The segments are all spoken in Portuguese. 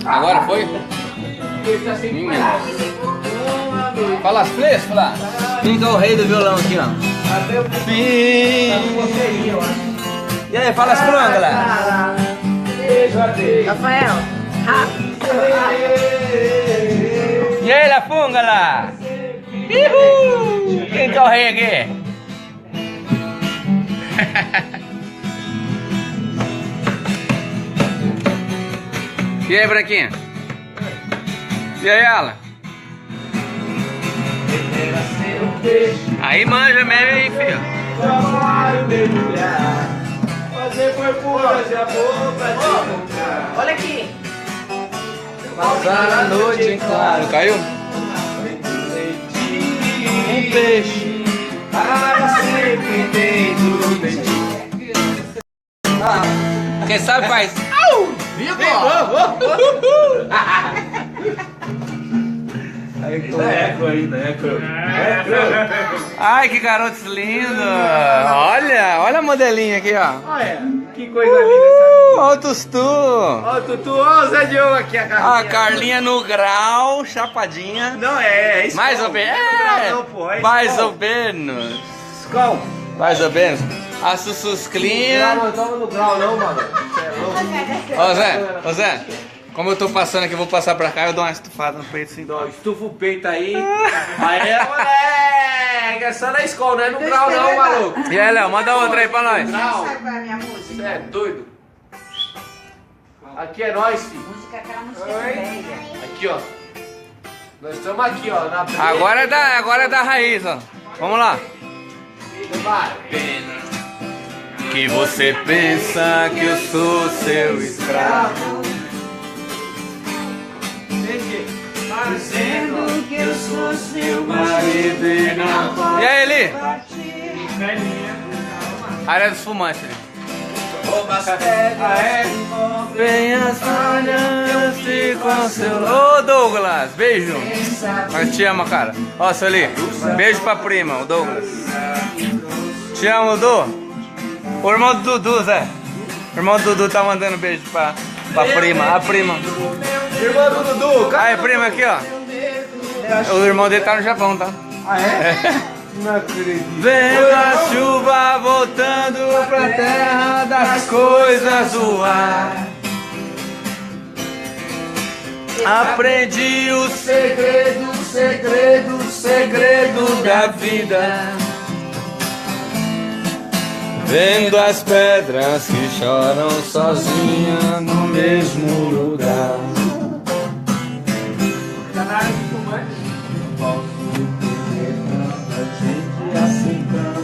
Agora foi? Fala as flechas, fala. Quem que é o rei do violão aqui, ó? E aí, fala as flores, galera. Rafael. E aí, La Fungala? Uhul! Quem que é o rei aqui? E aí, Branquinha? E aí, Ala? Aí manja mesmo, hein, filho? Olha aqui. Passar a noite em claro. Caiu? Um peixe. Sempre dentro de ti. Quem sabe faz. Ai, que garotos lindos! Olha a modelinha aqui, ó. Olha, que coisa linda essa menina. Olha o Tustu! Ó o Tutu, ó o Zé Diogo aqui, a Carlinha. A Carlinha no grau, chapadinha. Não, é Skol. Mais ou menos. Não, pô, é Mais Skol. ou menos. Skol. Mais ou menos. A Sussusclinha. Não toma no grau não, mano. Ô Zé, como eu tô passando aqui, eu vou passar pra cá, eu dou uma estufada no peito assim. Estufa o peito aí. Aí, moleque. É só na escola, não é no grau não, maluco. E aí, Léo, manda outra aí pra nós. Grau. Sabe qual é a minha música? Você é doido? Aqui é nós, filho. Música, aquela música velha. Aqui, ó. Nós estamos aqui, ó. Na breja. Agora é da raiz, ó. Vamos lá. Vai. Que você pensa que eu sou seu escravo, Dizendo que eu sou seu marido e não. E aí, Eli? Área dos fumantes, Eli. Vem as falhas com seu. Ô, Douglas, beijo. Nós te ama, cara. Ó, seu Eli, beijo pra prima, o Douglas. Te amo, Dudu. O irmão do Dudu, Zé. O irmão do Dudu tá mandando beijo pra prima. A prima. Irmão do Dudu, Aí, prima, aqui, ó. O irmão dele tá no Japão, tá? Ah, é? Não acredito. Vendo a chuva voltando pra terra das coisas do ar. Aprendi o segredo da vida. Vendo as pedras que choram sozinhas no mesmo lugar.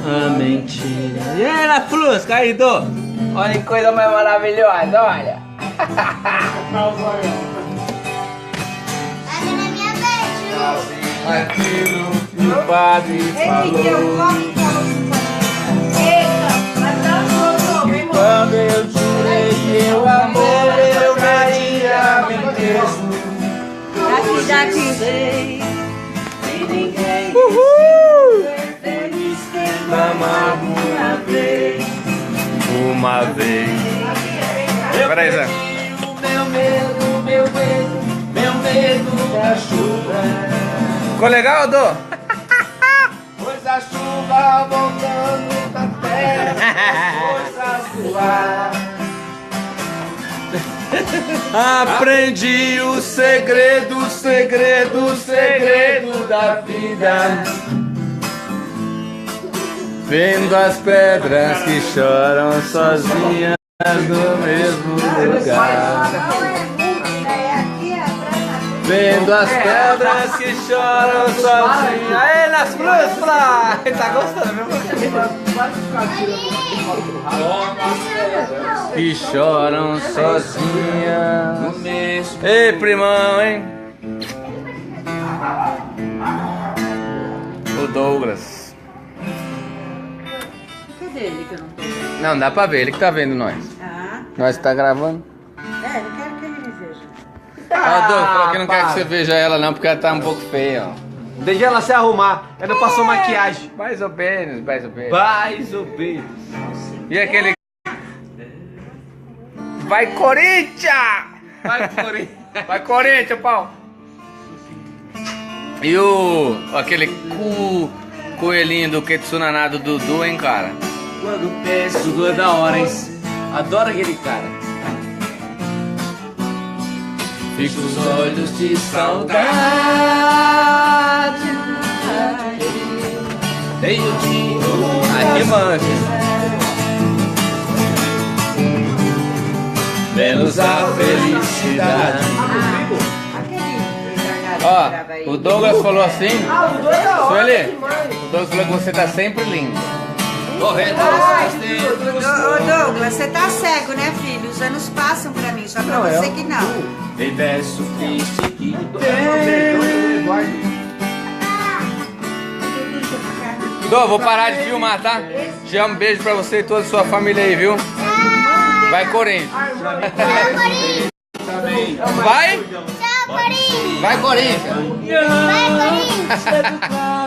A mentira. E aí, La Flus, caído? Olha que coisa mais maravilhosa, olha. Aquilo que o padre falou. Quando eu jurei que o amor eu daria a mim mesmo. Daqui. Amado uma vez. Peraí, Zé. Meu medo da chuva. Ficou legal, Dô? Pois a chuva voltando da terra, as forças do ar. Aprendi o segredo da vida. Vendo as pedras que choram sozinhas no mesmo lugar. Vendo as pedras que choram sozinhas. Aê, nas frustras! Tá gostando, meu? Que choram sozinhas. Ei, primão, hein? O Douglas. Cadê ele que eu não tô vendo? Não, dá pra ver, ele que tá vendo nós. Ah, Nós tá gravando. não quero que ele me veja. Ó, Douglas falou que não quer que você veja ela não, porque ela tá um pouco feia, ó. Deixa ela se arrumar. Ela passou maquiagem. Mais ou menos, mais ou menos. Mais ou menos. E aquele... Vai, Corinthians! Vai, Corinthians. Vai, Corinthians, pau! E aquele coelhinho do Ketsunana do Dudu, hein, cara? Quando penso, é da hora, hein? Adoro aquele cara. Fico os olhos de saudade. Tenho de Aqui mancha. menos a felicidade. Ó, o Douglas falou assim. Sueli, o Douglas falou que você tá sempre lindo. Correndo Ô Douglas, você tá cego, né, filho? Os anos passam pra mim, só pra você que não. Tem verso triste que Dô, vou parar de filmar, tá? Te amo, beijo pra você e toda a sua família aí, viu? Vai, Corinthians. Vai? Tchau, Corinthians! Vai, Corinthians. Vai, Corinthians!